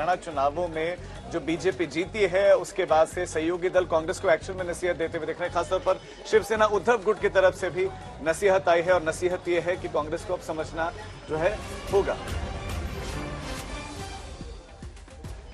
हरियाणा चुनावों में जो बीजेपी जीती है उसके बाद से सहयोगी दल कांग्रेस को एक्शन में नसीहत देते हुए दिख रहे हैं। खासतौर पर शिवसेना उद्धव गुट की तरफ से भी नसीहत आई है और नसीहत यह है कि कांग्रेस को अब समझना जो है होगा।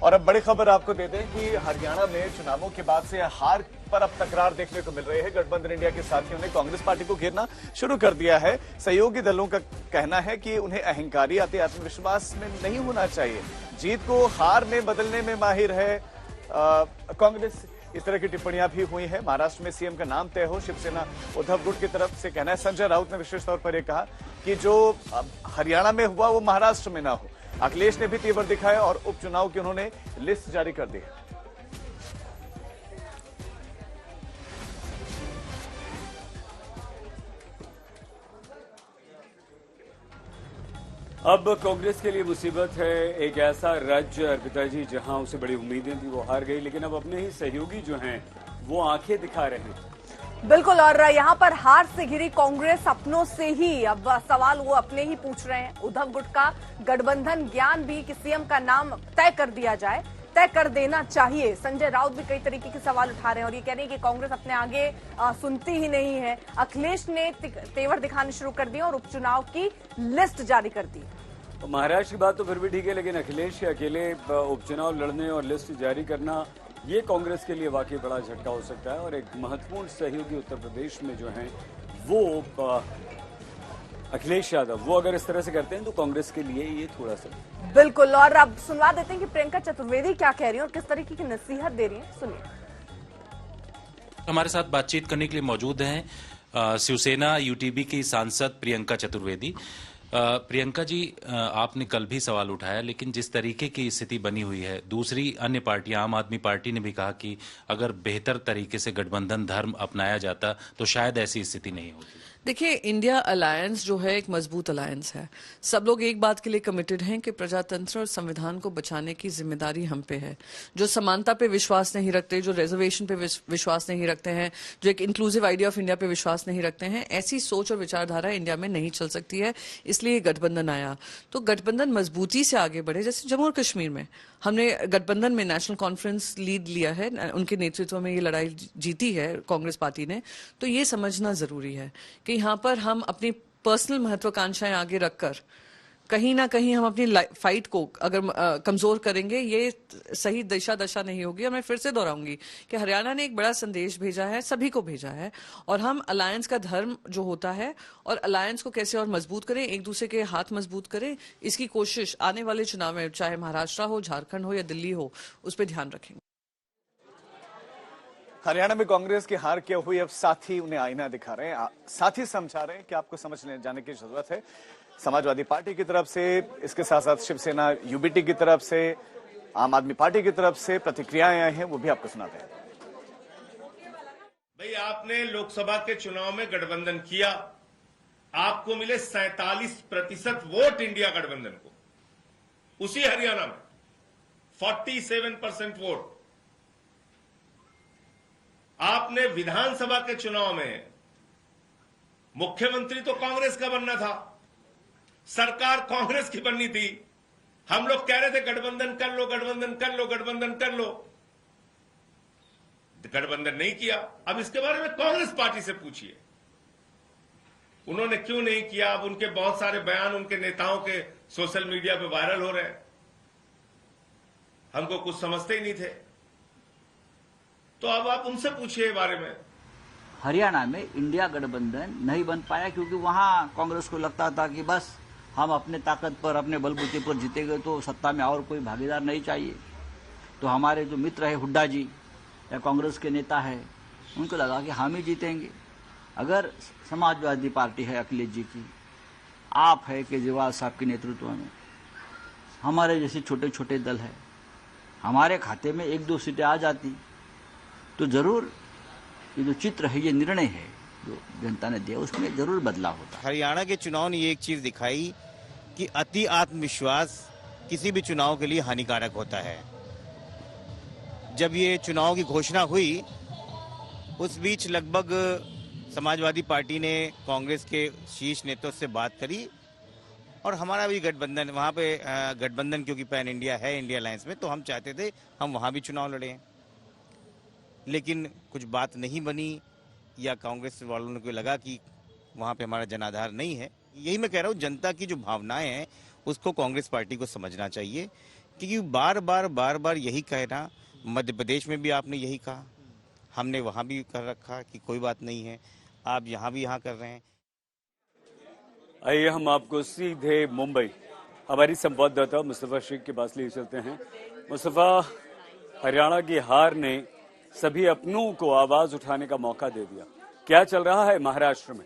और अब बड़ी खबर आपको दे दें कि हरियाणा में चुनावों के बाद से हार पर अब तकरार देखने को मिल रही है। गठबंधन इंडिया के साथियों ने कांग्रेस पार्टी को घेरना शुरू कर दिया है। सहयोगी दलों का कहना है कि उन्हें अहंकारी अति आत्मविश्वास में नहीं होना चाहिए, जीत को हार में बदलने में माहिर है कांग्रेस। इस तरह की टिप्पणियां भी हुई है। महाराष्ट्र में सीएम का नाम तय हो, शिवसेना उद्धव गुट की तरफ से कहना है। संजय राउत ने विशेष तौर पर यह कहा कि जो हरियाणा में हुआ वो महाराष्ट्र में ना हो। अखिलेश ने भी तेवर दिखाया और उपचुनाव की उन्होंने लिस्ट जारी कर दी है। अब कांग्रेस के लिए मुसीबत है। एक ऐसा राज्य अर्पिता जी जहां उसे बड़ी उम्मीदें थी वो हार गई, लेकिन अब अपने ही सहयोगी जो हैं वो आंखें दिखा रहे हैं। बिल्कुल, और यहाँ पर हार से घिरी कांग्रेस अपनों से ही अब सवाल वो अपने ही पूछ रहे हैं। उद्धव गुट का गठबंधन ज्ञान भी कि सीएम का नाम तय कर दिया जाए, तय कर देना चाहिए। संजय राउत भी कई तरीके के सवाल उठा रहे हैं और ये कह रहे हैं कि कांग्रेस अपने आगे सुनती ही नहीं है। अखिलेश ने तेवर दिखाने शुरू कर दिए और उपचुनाव की लिस्ट जारी कर दी। तो महाराष्ट्र की बात तो फिर भी ठीक है, लेकिन अखिलेश के अकेले उपचुनाव लड़ने और लिस्ट जारी करना ये कांग्रेस के लिए वाकई बड़ा झटका हो सकता है। और एक महत्वपूर्ण सहयोगी उत्तर प्रदेश में जो है वो अखिलेश यादव, वो अगर इस तरह से करते हैं तो कांग्रेस के लिए ये थोड़ा सा। बिल्कुल, और अब सुनवा देते हैं कि प्रियंका चतुर्वेदी क्या कह रही है और किस तरीके की नसीहत दे रही है। सुनिए। हमारे साथ बातचीत करने के लिए मौजूद हैं शिवसेना यूटीबी की सांसद प्रियंका चतुर्वेदी। प्रियंका जी, आपने कल भी सवाल उठाया, लेकिन जिस तरीके की स्थिति बनी हुई है, दूसरी अन्य पार्टियां, आम आदमी पार्टी ने भी कहा कि अगर बेहतर तरीके से गठबंधन धर्म अपनाया जाता तो शायद ऐसी स्थिति नहीं होती। देखिए, इंडिया अलायंस जो है एक मजबूत अलायंस है। सब लोग एक बात के लिए कमिटेड हैं कि प्रजातंत्र और संविधान को बचाने की जिम्मेदारी हम पे है। जो समानता पे विश्वास नहीं रखते, जो रिजर्वेशन पे विश्वास नहीं रखते हैं, जो एक इंक्लूसिव आइडिया ऑफ इंडिया पे विश्वास नहीं रखते हैं, ऐसी सोच और विचारधारा इंडिया में नहीं चल सकती है। इसलिए गठबंधन आया। तो गठबंधन मजबूती से आगे बढ़े। जैसे जम्मू और कश्मीर में हमने गठबंधन में नेशनल कॉन्फ्रेंस लीड लिया है, उनके नेतृत्व में ये लड़ाई जीती है कांग्रेस पार्टी ने। तो ये समझना जरूरी है कि यहाँ पर हम अपनी पर्सनल महत्वाकांक्षाएं आगे रखकर कहीं ना कहीं हम अपनी फाइट को अगर कमजोर करेंगे, ये सही दिशा दशा नहीं होगी। और मैं फिर से दोहराऊंगी कि हरियाणा ने एक बड़ा संदेश भेजा है, सभी को भेजा है। और हम अलायंस का धर्म जो होता है और अलायंस को कैसे और मजबूत करें, एक दूसरे के हाथ मजबूत करें, इसकी कोशिश आने वाले चुनाव में, चाहे महाराष्ट्र हो, झारखंड हो या दिल्ली हो, उस पर ध्यान रखेंगे। हरियाणा में कांग्रेस की हार क्या हुई, अब साथी उन्हें आईना दिखा रहे हैं, साथी समझा रहे हैं कि आपको समझने जाने की जरूरत है। समाजवादी पार्टी की तरफ से, इसके साथ साथ शिवसेना यूबीटी की तरफ से, आम आदमी पार्टी की तरफ से प्रतिक्रियाएं आई हैं, वो भी आपको सुनाते हैं। भाई, आपने लोकसभा के चुनाव में गठबंधन किया, आपको मिले 47% वोट इंडिया गठबंधन को। उसी हरियाणा में 47% वोट। आपने विधानसभा के चुनाव में मुख्यमंत्री तो कांग्रेस का बनना था, सरकार कांग्रेस की बननी थी। हम लोग कह रहे थे गठबंधन कर लो, गठबंधन कर लो, गठबंधन कर लो। गठबंधन नहीं किया। अब इसके बारे में कांग्रेस पार्टी से पूछिए, उन्होंने क्यों नहीं किया। अब उनके बहुत सारे बयान उनके नेताओं के सोशल मीडिया पे वायरल हो रहे हैं। हमको कुछ समझते ही नहीं थे, तो अब आप उनसे पूछिए बारे में। हरियाणा में इंडिया गठबंधन नहीं बन पाया क्योंकि वहां कांग्रेस को लगता था कि बस हम अपने ताकत पर, अपने बलबूते पर जीतेंगे तो सत्ता में और कोई भागीदार नहीं चाहिए। तो हमारे जो मित्र है हुड्डा जी या कांग्रेस के नेता है, उनको लगा कि हम ही जीतेंगे। अगर समाजवादी पार्टी है अखिलेश जी की, आप है केजरीवाल साहब के नेतृत्व में, हमारे जैसे छोटे छोटे दल है, हमारे खाते में 1-2 सीटें आ जाती तो जरूर ये जो चित्र है, ये निर्णय है जो जनता ने दिया, उसमें जरूर बदलाव होता। हरियाणा के चुनाव ने एक चीज दिखाई कि अति आत्मविश्वास किसी भी चुनाव के लिए हानिकारक होता है। जब ये चुनाव की घोषणा हुई, उस बीच लगभग समाजवादी पार्टी ने कांग्रेस के शीर्ष नेतृत्व से बात करी और हमारा भी गठबंधन वहाँ पे गठबंधन क्योंकि पैन इंडिया है इंडिया अलायंस में, तो हम चाहते थे हम वहाँ भी चुनाव लड़े, लेकिन कुछ बात नहीं बनी या कांग्रेस वालों को लगा कि वहाँ पे हमारा जनाधार नहीं है। यही मैं कह रहा हूँ, जनता की जो भावनाएं हैं उसको कांग्रेस पार्टी को समझना चाहिए, क्योंकि बार बार यही कहना, मध्य प्रदेश में भी आपने यही कहा, हमने वहाँ भी कर रखा कि कोई बात नहीं है, आप यहाँ भी यहाँ कर रहे हैं। आइए हम आपको सीधे मुंबई हमारी संवाददाता मुस्तफा शेख के पास ले चलते हैं। मुस्तफा, हरियाणा की हार ने सभी अपनों को आवाज उठाने का मौका दे दिया, क्या चल रहा है महाराष्ट्र में?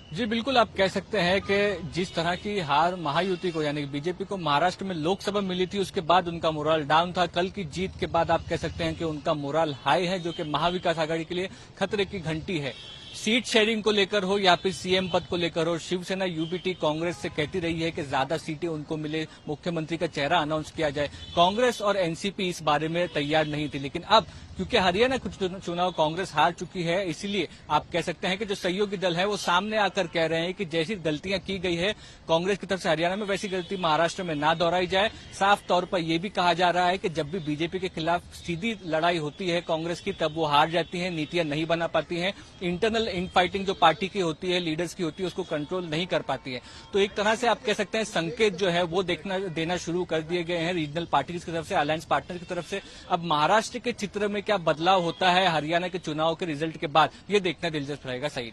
जी बिल्कुल, आप कह सकते हैं कि जिस तरह की हार महायुति को यानी बीजेपी को महाराष्ट्र में लोकसभा मिली थी, उसके बाद उनका मोराल डाउन था। कल की जीत के बाद आप कह सकते हैं कि उनका मोराल हाई है, जो कि महाविकास आघाड़ी के लिए खतरे की घंटी है। सीट शेयरिंग को लेकर हो या फिर सीएम पद को लेकर हो, शिवसेना यूबीटी कांग्रेस से कहती रही है कि ज्यादा सीटें उनको मिले, मुख्यमंत्री का चेहरा अनाउंस किया जाए। कांग्रेस और एनसीपी इस बारे में तैयार नहीं थी, लेकिन अब क्योंकि हरियाणा कुछ चुनाव कांग्रेस हार चुकी है, इसीलिए आप कह सकते हैं कि जो सहयोगी दल है वो सामने आकर कह रहे हैं कि जैसी गलतियां की गई है कांग्रेस की तरफ से हरियाणा में, वैसी गलती महाराष्ट्र में ना दोहराई जाए। साफ तौर पर यह भी कहा जा रहा है कि जब भी बीजेपी के खिलाफ सीधी लड़ाई होती है कांग्रेस की, तब वो हार जाती है, नीतियां नहीं बना पाती हैं, इंटरनल इनफाइटिंग जो पार्टी की होती है, लीडर्स की होती है, उसको कंट्रोल नहीं कर पाती है। तो एक तरह से आप कह सकते हैं संकेत जो है वो देना शुरू कर दिए गए हैं रीजनल पार्टीज की तरफ से, अलायंस पार्टनर की तरफ से। अब महाराष्ट्र के चित्र में क्या बदलाव होता है हरियाणा के चुनाव के रिजल्ट के बाद, ये देखना दिलचस्प रहेगा। सही,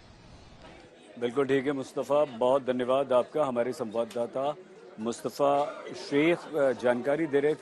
बिल्कुल ठीक है मुस्तफा, बहुत धन्यवाद आपका। हमारे संवाददाता मुस्तफा शेख जानकारी दे रहे थे।